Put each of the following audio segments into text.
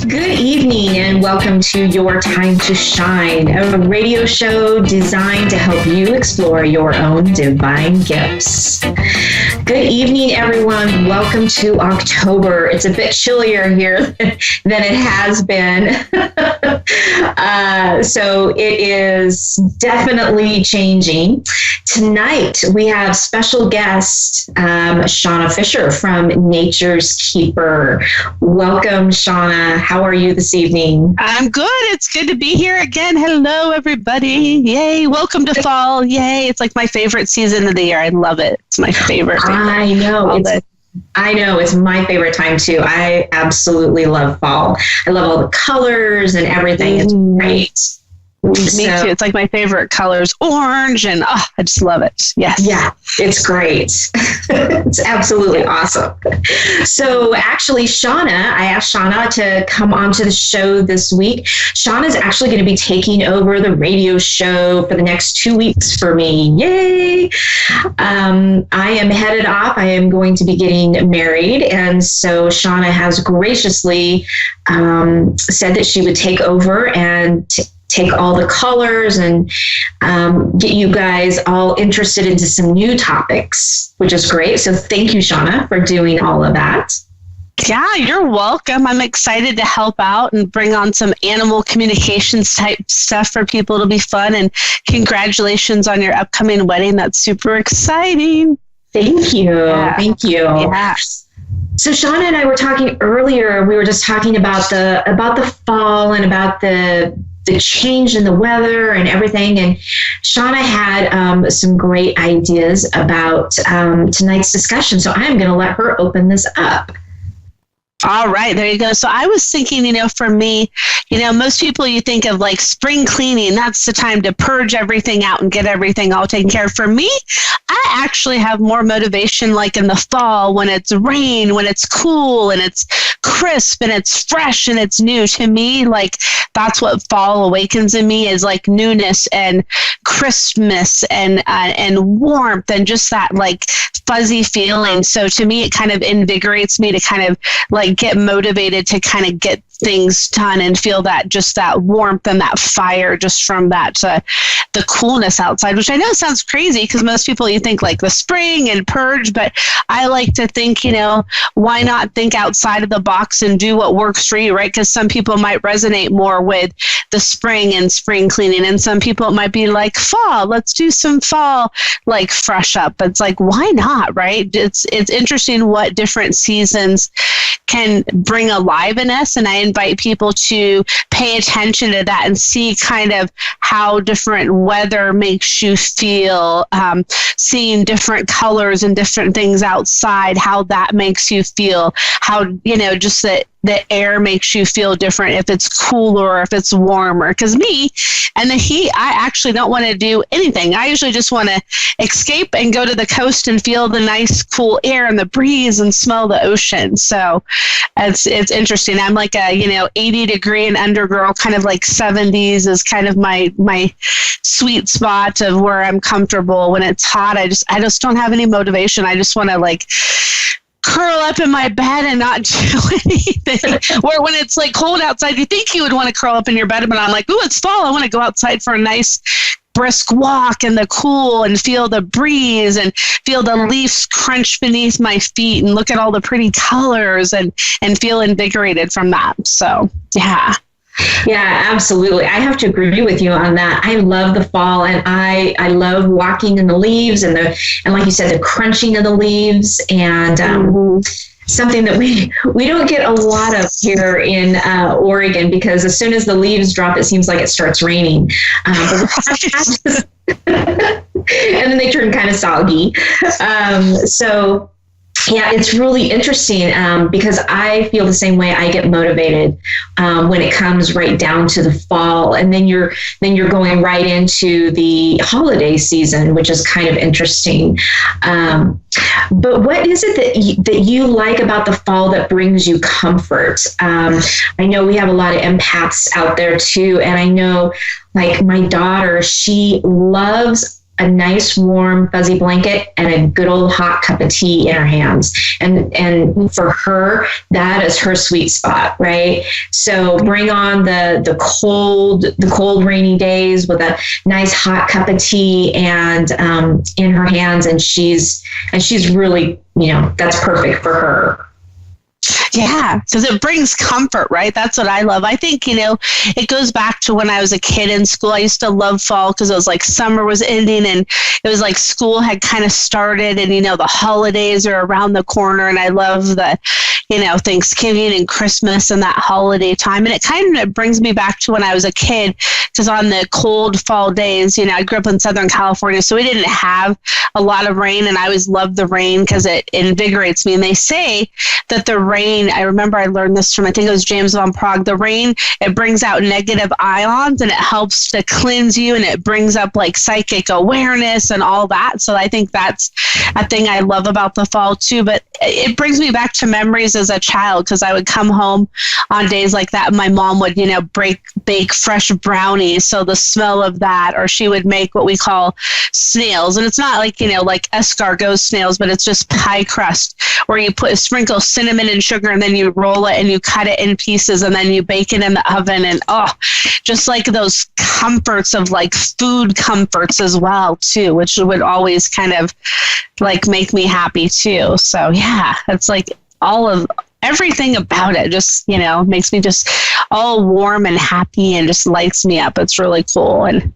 Good evening and welcome to Your Time to Shine, a radio show designed to help you explore your own divine gifts. Good evening, everyone. Welcome to October. It's a bit chillier here than it has been. So it is definitely changing. Tonight, we have special guest, Shauna Fisher from Nature's Keeper. Welcome, Shauna. How are you this evening? I'm good. It's good to be here again. Hello, everybody. Yay. Welcome to fall. Yay. It's like my favorite season of the year. I love it. It's my favorite. I know. It's my favorite time too. I absolutely love fall. I love all the colors and everything. It's great. Me too. It's like my favorite colors, orange, and I just love it. Yes. Yeah, it's great. It's absolutely awesome. So actually, I asked Shauna to come onto the show this week. Shauna's actually going to be taking over the radio show for the next 2 weeks for me. Yay! I am headed off. I am going to be getting married. And so Shauna has graciously said that she would take over and take all the colors and get you guys all interested into some new topics, which is great. So thank you, Shauna, for doing all of that. Yeah, you're welcome. I'm excited to help out and bring on some animal communications type stuff for people to be fun. And congratulations on your upcoming wedding. That's super exciting. Thank you. Yeah. Thank you. Yeah. So Shauna and I were talking earlier. We were just talking about the fall and about the change in the weather and everything. And Shauna had some great ideas about tonight's discussion. So I'm going to let her open this up. All right, there you go. So I was thinking, for me, most people you think of like spring cleaning, that's the time to purge everything out and get everything all taken care of. For me, I actually have more motivation like in the fall when it's rain, when it's cool and it's crisp and it's fresh and it's new. To me, like that's what fall awakens in me is like newness and crispness and warmth and just that like fuzzy feeling. So to me, it kind of invigorates me to kind of like get motivated to kind of get things done and feel that just that warmth and that fire just from that the coolness outside, which I know sounds crazy because most people you think like the spring and purge, but I like to think, why not think outside of the box and do what works for you, right? Because some people might resonate more with the spring and spring cleaning, and some people it might be like fall. Let's do some fall like fresh up. It's like why not, right? It's interesting what different seasons can bring alive in us, and I invite people to pay attention to that and see kind of how different weather makes you feel, seeing different colors and different things outside, how that makes you feel, how, just that the air makes you feel different if it's cooler or if it's warmer. Because me and the heat, I actually don't want to do anything. I usually just want to escape and go to the coast and feel the nice cool air and the breeze and smell the ocean. So it's interesting. I'm like a 80 degree and under girl, kind of like 70s is kind of my sweet spot of where I'm comfortable. When it's hot, I just don't have any motivation. I just want to like curl up in my bed and not do anything. Where when it's like cold outside, you think you would want to curl up in your bed, but I'm like, ooh, it's fall. I want to go outside for a nice brisk walk in the cool and feel the breeze and feel the leaves crunch beneath my feet and look at all the pretty colors and feel invigorated from that. So, yeah. Yeah, absolutely. I have to agree with you on that. I love the fall, and I love walking in the leaves and like you said, the crunching of the leaves and something that we don't get a lot of here in Oregon, because as soon as the leaves drop, it seems like it starts raining. And then they turn kind of soggy. So yeah, it's really interesting because I feel the same way. I get motivated when it comes right down to the fall, and then you're going right into the holiday season, which is kind of interesting. But what is it that you like about the fall that brings you comfort? I know we have a lot of empaths out there too, and I know like my daughter, she loves a nice warm fuzzy blanket and a good old hot cup of tea in her hands. And for her, that is her sweet spot, right? So bring on the cold rainy days with a nice hot cup of tea and in her hands, and she's really, that's perfect for her. Yeah, because it brings comfort, right? That's what I love. I think, it goes back to when I was a kid in school. I used to love fall because it was like summer was ending and it was like school had kind of started and, the holidays are around the corner. And I love the, Thanksgiving and Christmas and that holiday time. And it kind of brings me back to when I was a kid, because on the cold fall days, I grew up in Southern California, so we didn't have a lot of rain. And I always loved the rain because it invigorates me. And they say that the rain, I remember I learned this from, I think it was James Van Praagh, the rain, it brings out negative ions and it helps to cleanse you and it brings up like psychic awareness and all that. So I think that's a thing I love about the fall too. But it brings me back to memories as a child, because I would come home on days like that. My mom would, bake fresh brownies. So the smell of that, or she would make what we call snails. And it's not like, like escargot snails, but it's just pie crust where you sprinkle cinnamon and sugar and then you roll it and you cut it in pieces and then you bake it in the oven. And just like those comforts of like food comforts as well too, which would always kind of like make me happy too. So yeah, it's like everything about it just, makes me just all warm and happy and just lights me up. It's really cool. And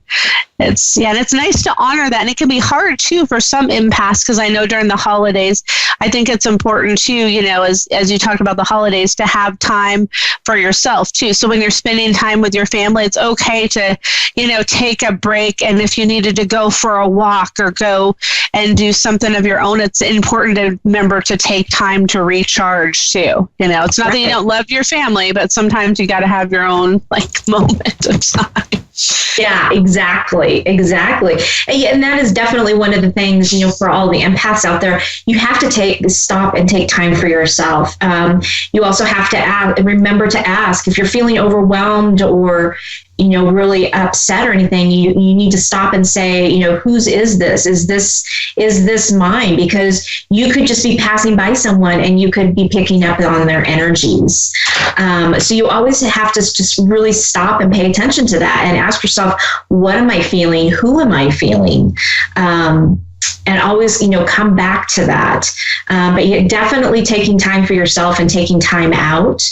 it's nice to honor that. And it can be hard too for some empaths, because I know during the holidays, I think it's important too, as you talked about the holidays, to have time for yourself too. So when you're spending time with your family, it's okay to, take a break. And if you needed to go for a walk or go and do something of your own, it's important to remember to take time to recharge too. It's not that you don't love your family, but sometimes you got to have your own like moment of time. Yeah, exactly. And that is definitely one of the things, for all the empaths out there, you have to stop and take time for yourself. You also have to remember to ask if you're feeling overwhelmed or, really upset or anything, you need to stop and say, whose is this? Is this mine? Because you could just be passing by someone and you could be picking up on their energies. So you always have to just really stop and pay attention to that and ask yourself, what am I feeling? Who am I feeling? And always, come back to that. But definitely taking time for yourself and taking time out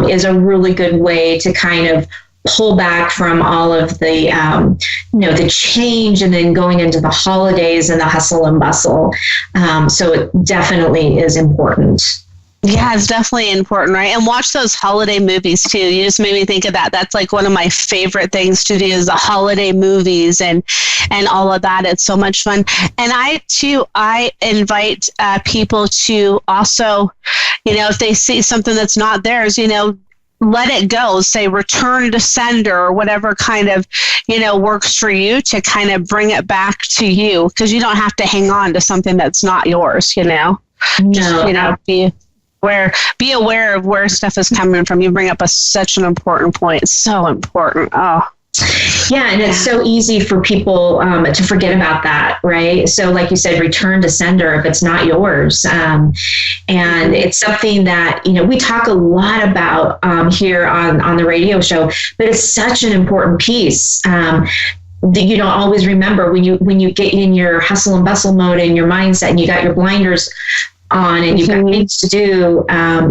is a really good way to kind of pull back from all of the, the change and then going into the holidays and the hustle and bustle. So it definitely is important. Yeah, it's definitely important, right? And watch those holiday movies too. You just made me think of that. That's like one of my favorite things to do is the holiday movies and all of that. It's so much fun. And I invite people to also, if they see something that's not theirs, let it go, say return to sender or whatever kind of, works for you to kind of bring it back to you, because you don't have to hang on to something that's not yours, No. Just, be aware of where stuff is coming from. You bring up such an important point. It's so important. Oh. Yeah, and it's so easy for people to forget about that, right? So like you said, return to sender if it's not yours. And it's something that, we talk a lot about here on the radio show, but it's such an important piece. That you don't always remember when you get in your hustle and bustle mode and your mindset and you got your blinders on and you've got things to do,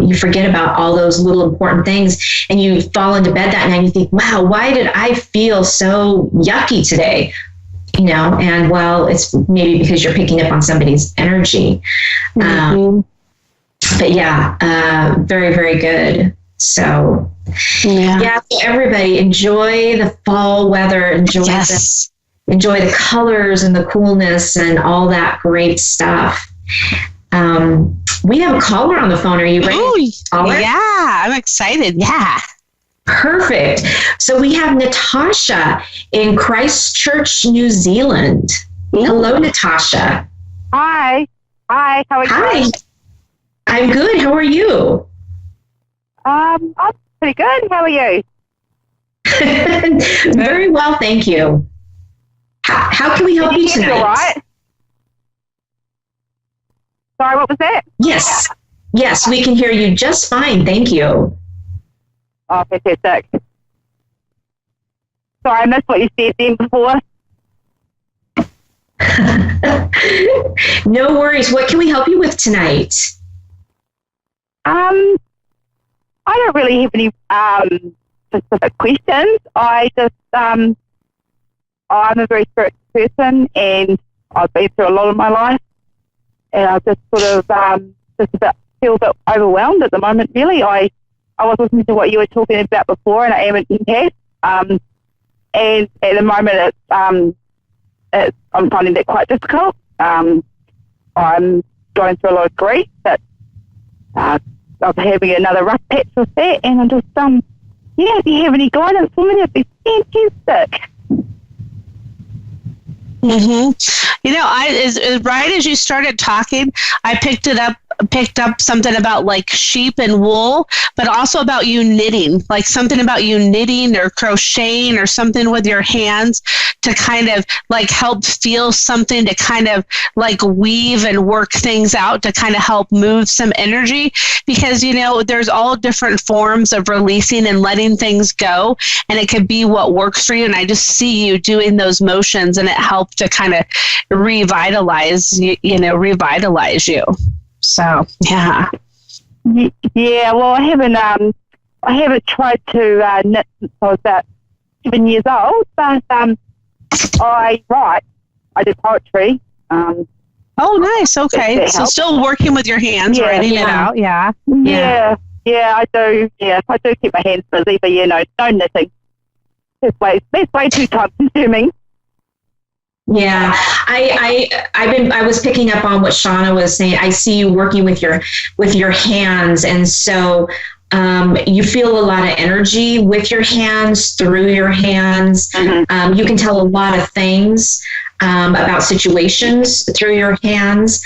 you forget about all those little important things and you fall into bed that night and you think, wow, why did I feel so yucky today? And well, it's maybe because you're picking up on somebody's energy. But yeah, very, very good. So yeah, so everybody enjoy the fall weather, enjoy the colors and the coolness and all that great stuff. We have a caller on the phone. Are you ready? Oh, yeah, I'm excited. Yeah. Perfect. So we have Natasha in Christchurch, New Zealand. Ooh. Hello, Natasha. Hi. How are you? Hi. I'm good. How are you? I'm pretty good. How are you? Very well, thank you. How can we help you tonight? All right. Sorry, what was that? Yes, we can hear you just fine. Thank you. Oh, fantastic. Sorry, I missed what you said then before. No worries. What can we help you with tonight? I don't really have any specific questions. I just I'm a very spiritual person, and I've been through a lot of my life, and I just sort of feel a bit overwhelmed at the moment. Really, I was listening to what you were talking about before, and I am an empath. And at the moment, I'm finding that quite difficult. I'm going through a lot of grief, but I'm having another rough patch with that, and I'm just if you have any guidance for me, that'd be fantastic. Right as you started talking, I picked up something about like sheep and wool, but also about you knitting, like something about you knitting or crocheting or something with your hands to kind of like help feel something, to kind of like weave and work things out, to kind of help move some energy, because there's all different forms of releasing and letting things go, and it could be what works for you. And I just see you doing those motions, and it helped to kind of revitalize you. So, yeah. Yeah, well, I haven't tried to knit since I was about 7 years old, but I write. I do poetry. Oh, nice. Okay. So still working with your hands, writing it out. Yeah. Yeah, I do. Yeah, I do keep my hands busy, but no knitting. That's way too time consuming. Yeah, I was picking up on what Shauna was saying. I see you working with your hands, and so you feel a lot of energy with your hands, through your hands. Mm-hmm. You can tell a lot of things about situations through your hands.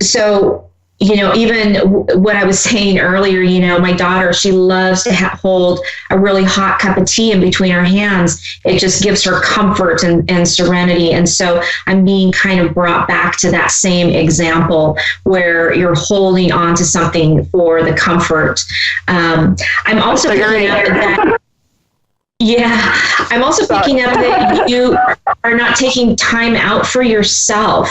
So, even what I was saying earlier, my daughter, she loves to hold a really hot cup of tea in between her hands. It just gives her comfort and serenity. And so I'm being kind of brought back to that same example where you're holding on to something for the comfort. I'm also picking up that. Yeah, I'm also picking up that you are not taking time out for yourself,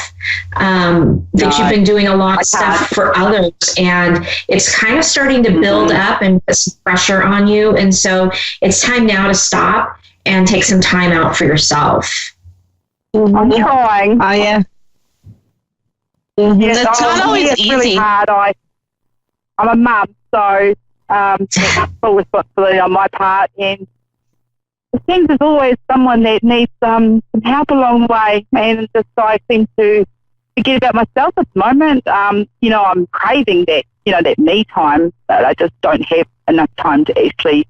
that you've been doing a lot of stuff for others, and it's kind of starting to build up and put some pressure on you. And so it's time now to stop and take some time out for yourself. I'm trying. Oh, yeah. Yes, it's not always it's easy. Really hard. I'm a mum, so full responsibility on my part, and it seems there's always someone that needs some help along the way, and just I seem to forget about myself at the moment. I'm craving that, that me time, but I just don't have enough time to actually,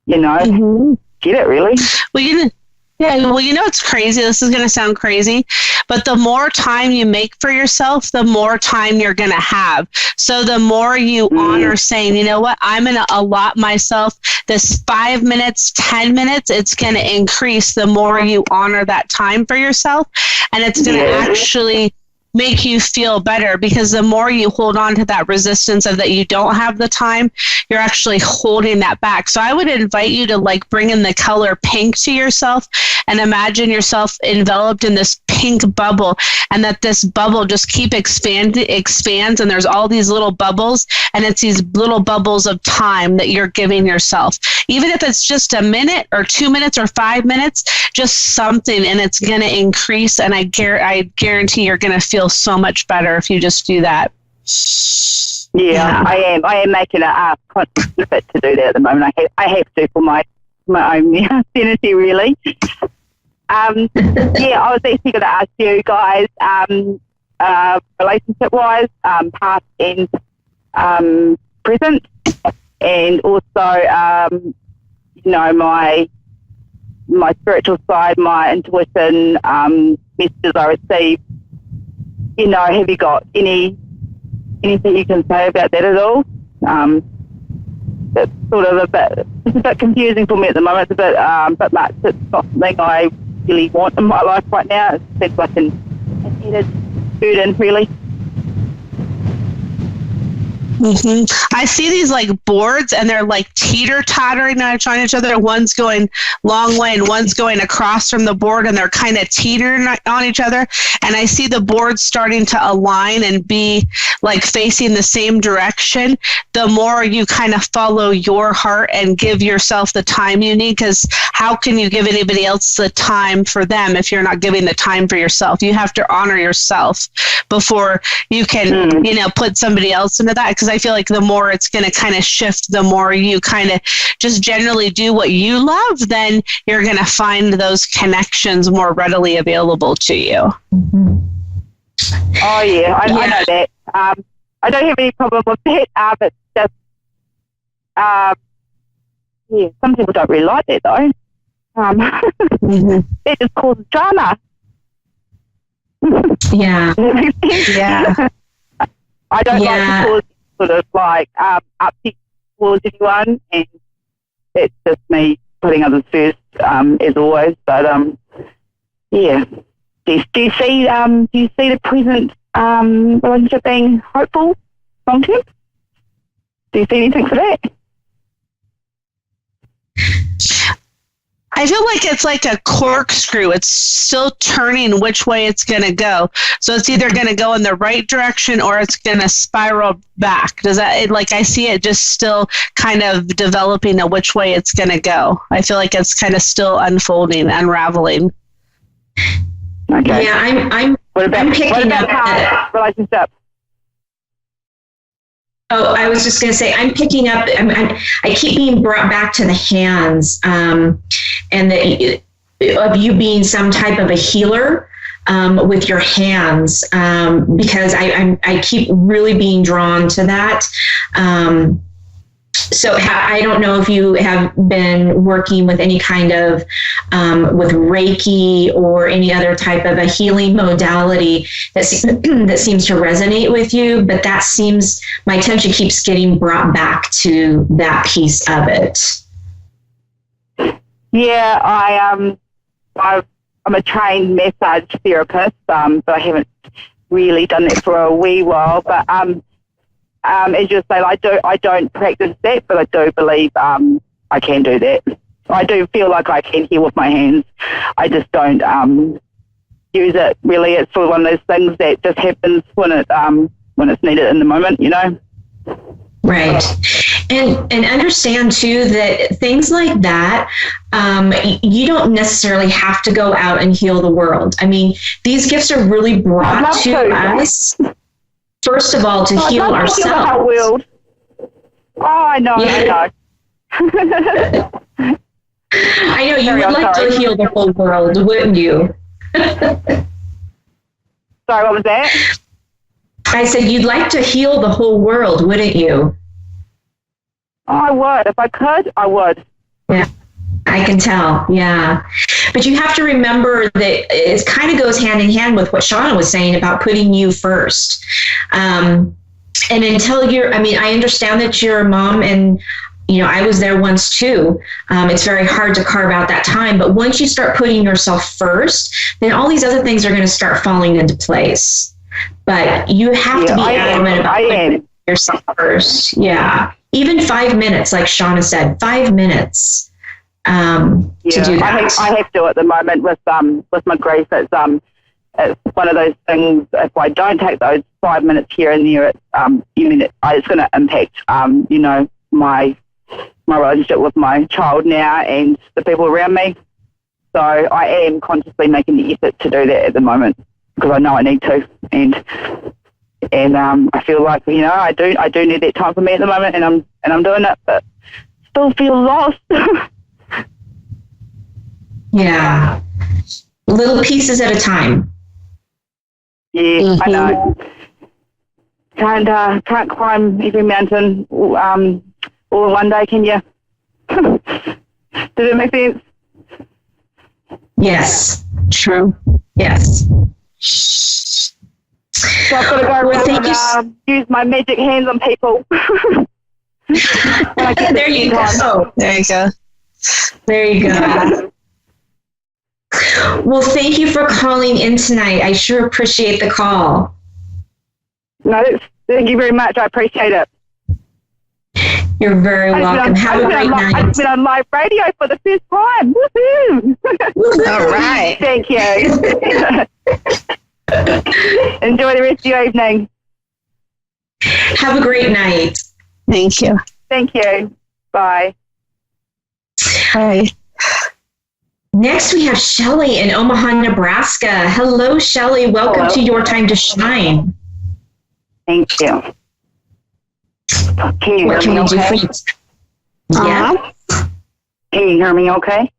get it really. Well, it's crazy. This is going to sound crazy, but the more time you make for yourself, the more time you're going to have. So the more you honor saying, you know what, I'm going to allot myself this 5 minutes, 10 minutes, it's going to increase the more you honor that time for yourself. And it's going to actually make you feel better, because the more you hold on to that resistance of that you don't have the time, you're actually holding that back. So I would invite you to like bring in the color pink to yourself and imagine yourself enveloped in this pink bubble, and that this bubble just expands, and there's all these little bubbles, and it's these little bubbles of time that you're giving yourself. Even if it's just a minute or 2 minutes or 5 minutes, just something, and it's going to increase. And I guarantee you're going to feel so much better if you just do that. Yeah. I am making a conscious effort to do that at the moment. I have to for my own sanity, really. I was actually going to ask you guys, relationship-wise, past and present, and also, my spiritual side, my intuition, messages I receive. Have you got anything you can say about that at all? it's sort of it's a bit confusing for me at the moment. It's a bit much. It's not something I really want in my life right now. It seems like an added burden, really. I see these like boards and they're like teeter-tottering on each other. One's going long way and one's going across from the board, and they're kind of teetering on each other. And I see the boards starting to align and be like facing the same direction. The more you kind of follow your heart and give yourself the time you need, because how can you give anybody else the time for them if you're not giving the time for yourself? You have to honor yourself before you can, put somebody else into that. Because I feel like the more it's going to kind of shift, the more you kind of just generally do what you love, then you're going to find those connections more readily available to you. Oh, yeah, I know that. I don't have any problem with that. It's just, some people don't really like that, though. That just causes drama. Yeah. Yeah. I don't like to cause sort of like upset towards anyone, and it's just me putting others first, as always. But yeah. Do you see the present relationship being hopeful long term? Do you see anything for that? I feel like it's like a corkscrew. It's still turning which way it's going to go. So it's either going to go in the right direction or it's going to spiral back. Does that, I see it just still kind of developing a which way it's going to go. I feel like it's kind of still unfolding, unraveling. Okay. Yeah, I'm picking up that relationship. Oh, I was just going to say, I'm picking up, I keep being brought back to the hands, and of you being some type of a healer with your hands, because I keep really being drawn to that. So I don't know if you have been working with any kind of, with Reiki or any other type of a healing modality that seems to resonate with you, but my attention keeps getting brought back to that piece of it. Yeah, I'm a trained massage therapist, but I haven't really done that for a wee while. But as you say, I don't practice that, but I do believe I can do that. I do feel like I can heal with my hands. I just don't use it really. It's sort of one of those things that just happens when it's needed in the moment, Right. And understand too that things like that, you don't necessarily have to go out and heal the world. I mean, these gifts are really brought to us. First of all, to heal ourselves. Our world. Oh, I know. Yeah. I know you would like to heal the whole world, wouldn't you? Sorry, what was that? I said you'd like to heal the whole world, wouldn't you? Oh, I would. If I could, I would. Yeah, I can tell. Yeah. But you have to remember that it kind of goes hand in hand with what Shauna was saying about putting you first. And until I understand that you're a mom, and, I was there once too. It's very hard to carve out that time. But once you start putting yourself first, then all these other things are going to start falling into place. But you have to be adamant about putting yourself first. Yeah. Even 5 minutes, like Shauna said, 5 minutes. To do that. I have to at the moment with my grief. It's one of those things. If I don't take those 5 minutes here and there, it's going to impact my relationship with my child now and the people around me. So I am consciously making the effort to do that at the moment because I know I need to, and I feel like I do need that time for me at the moment, and I'm doing it, but still feel lost. Yeah. Little pieces at a time. Yeah, I know. Can't climb every mountain all in one day, can you? Does it make sense? Yes. True. Yes. So I've got to go around and use my magic hands on people. There you go. There you go. There you go. Well, thank you for calling in tonight. I sure appreciate the call. No, thank you very much. I appreciate it. You're very welcome. Have a great night. I've been on live radio for the first time. Woohoo! All right. Thank you. Enjoy the rest of your evening. Have a great night. Thank you. Thank you. Bye. Bye. Next, we have Shelley in Omaha, Nebraska. Hello, Shelley. Welcome to Your Time to Shine. Thank you. Can you What hear can me we do okay? for you? Yeah. Can you hear me okay?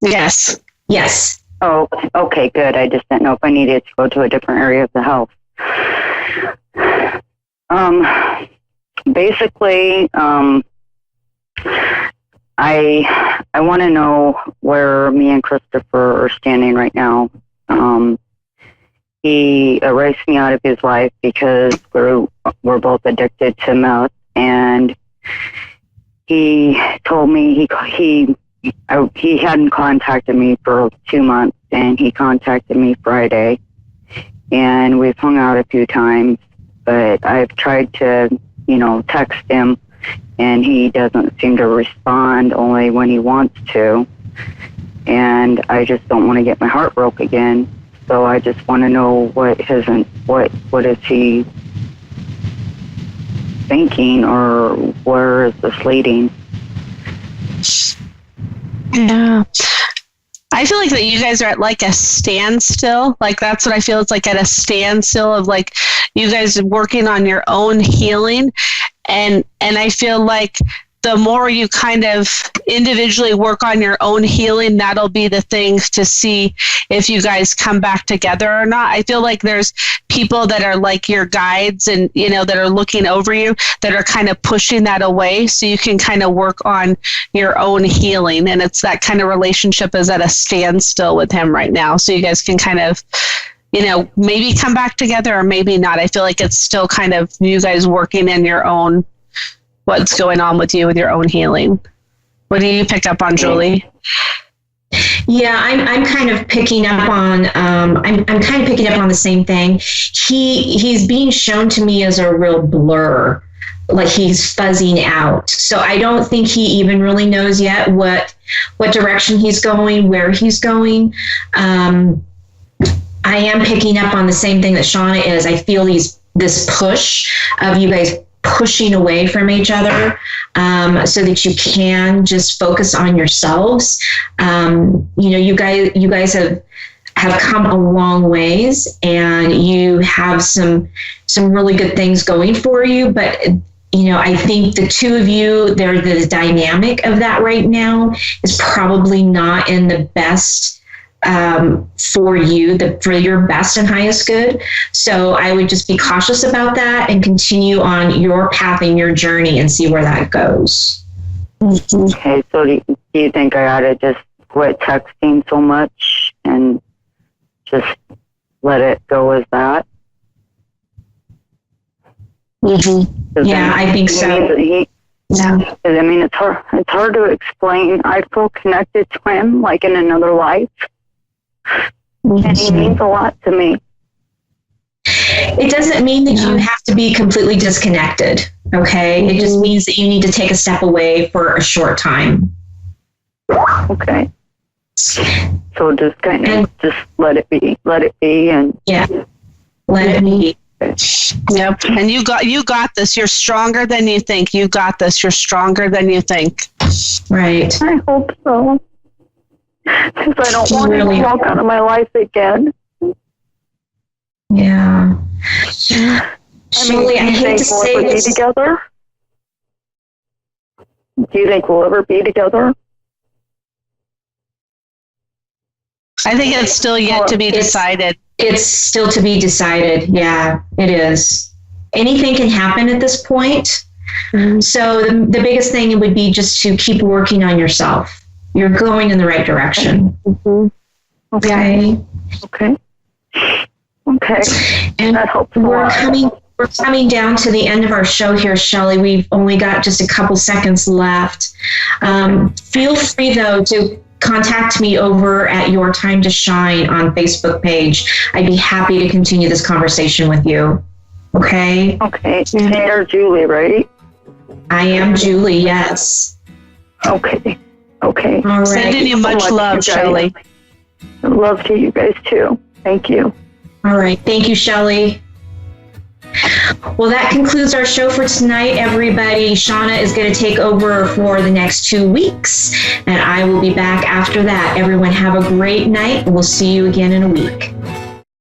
Yes. Yes. Oh, okay, good. I just didn't know if I needed to go to a different area of the house. Basically, I want to know where me and Christopher are standing right now. He erased me out of his life because we're both addicted to meth, and he told me he hadn't contacted me for 2 months, and he contacted me Friday, and we've hung out a few times, but I've tried to, text him, and he doesn't seem to respond, only when he wants to, and I just don't want to get my heart broke again. So I just want to know what is he thinking, or where is this leading? Yeah. I feel like that you guys are at like a standstill. Like that's what I feel. It's like at a standstill of like you guys working on your own healing. And I feel like the more you kind of individually work on your own healing, that'll be the thing to see if you guys come back together or not. I feel like there's people that are like your guides and, that are looking over you that are kind of pushing that away so you can kind of work on your own healing. And it's that kind of relationship is at a standstill with him right now. So you guys can kind of, maybe come back together or maybe not. I feel like it's still kind of you guys working in your own what's going on with you with your own healing. What do you pick up on, Julie? Yeah, I'm kind of picking up on I'm kind of picking up on the same thing. He's being shown to me as a real blur, like he's fuzzing out. So I don't think he even really knows yet what direction he's going, where he's going. I am picking up on the same thing that Shauna is. I feel this push of you guys pushing away from each other so that you can just focus on yourselves. You guys have come a long ways, and you have some really good things going for you. But I think the two of you, the dynamic of that right now is probably not in the best for you, for your best and highest good. So I would just be cautious about that and continue on your path and your journey and see where that goes. Okay, so do you think I ought to just quit texting so much and just let it go as that? Mm-hmm. Yeah, I think so. Yeah. I mean, it's hard to explain. I feel connected to him like in another life. And he means a lot to me. It doesn't mean that you have to be completely disconnected, okay? Mm-hmm. It just means that you need to take a step away for a short time. Okay. So just kind of just let it be, and let it be. Yep. And you got this. You're stronger than you think. You got this. You're stronger than you think. Right. I hope so. Because I don't want him to walk out of my life again. Yeah. Shirley, I hate to say this. Together? Do you think we'll ever be together? I think it's still yet to be decided. It's still to be decided. Yeah, it is. Anything can happen at this point. Mm-hmm. So the biggest thing would be just to keep working on yourself. You're going in the right direction. Mm-hmm. Okay. And we're We're coming down to the end of our show here, Shelley. We've only got just a couple seconds left. Feel free, though, to contact me over at Your Time to Shine on Facebook page. I'd be happy to continue this conversation with you. Okay? Okay. You're Julie, right? I am Julie, yes. Okay. Okay. All right. Sending you much love, Shelley. Love to you guys, too. Thank you. All right. Thank you, Shelley. Well, that concludes our show for tonight, everybody. Shauna is going to take over for the next 2 weeks, and I will be back after that. Everyone have a great night, and we'll see you again in a week.